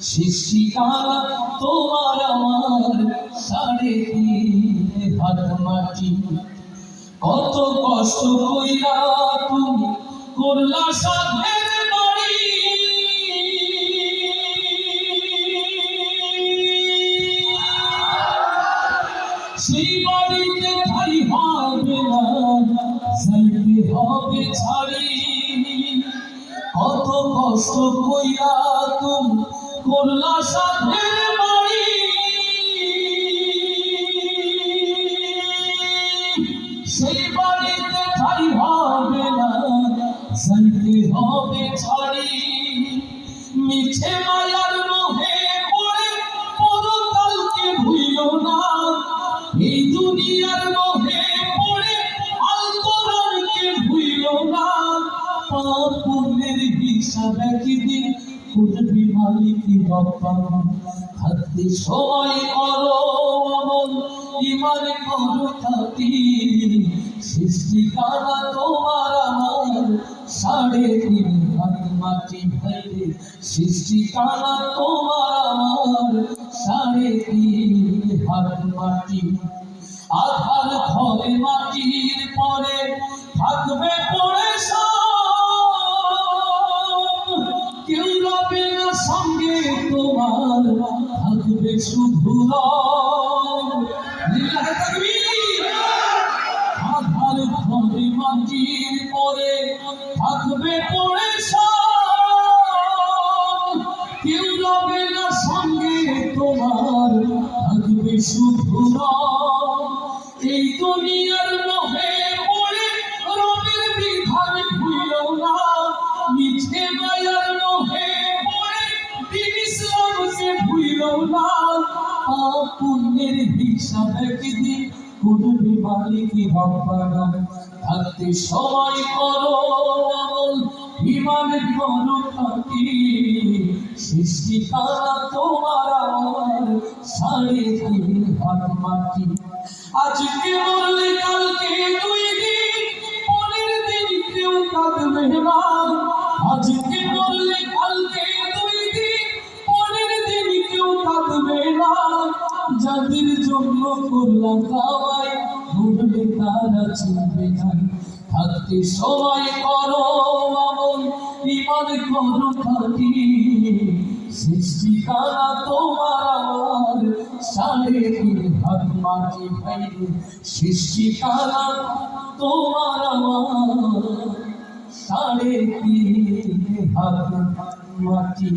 সৃষ্টিকারা তোমার আমার 3.5 হাত মাটি। কত কষ্ট কইরা তুমি করলা সাধের বাড়ি, সেই বাড়িতে ঠাই হবে না, যাইতে হবে ছাড়ি। কত কষ্ট কইরা তুমি করলা সাধের বাড়ি, সেই বাড়িতে ঠাই হবে না, যাইতে হবে ছাড়ি। মিছে মায়ার মোহে পড়ে পরকালকে ভুইল না, এই দুনিয়ার মোহে পড়ে আল কোরআনকে ভুইল না। পাপ পুণ্যের হিসাব একদিন করবি মালিকি রব্বানা। থাকতে সময় করো আমল, ঈমান করো খাঁটি। সৃষ্টিকারা তোমার আমার 3.5 হাত মাটি। ভাইরে সৃষ্টিকারা তোমার আমার 3.5 হাত মাটি। আধার ঘরে মাটির পরে থাকবে পড়ে সব, কেউ রবে না সঙ্গে তোমার, থাকবে শুধু রব। আধার ঘরে মাটির পরে থাকবে পড়ে সব, কেউ রবে না সঙ্গে তোমার, থাকবে শুধু রব। এই দুনিয়ার মোহে পড়ে রবের বিধান ভুইল না, মিছে মায়ার মোহে পড়ে দ্বীন ইসলামকে ভুইল না। পাপ পুণ্যের হিসাব একদিন করবে মালিকি রব্বানা। থাকতে সময় করো আমল, ঈমান করো খাঁটি। সৃষ্টিকারা তোমার আমার 3.5 হাত মাটি। আজকে মরলে কালকে 2 দিন, পরের দিন কেউ কাঁদবে না। আজকে মরলে কালকে 2 দিন, পরের দিন কেউ কাঁদবে না। যাদের জন্য করলাম কামাই, ভুললে তারা চিনবে না। থাকতে সময় করো আমল, ঈমান করো খাঁটি। সৃষ্টিকারা তোমার আমার 3.5 হাত মাটি। ভাইরে সৃষ্টিকারা তোমার আমার 3.5 হাত মাটি।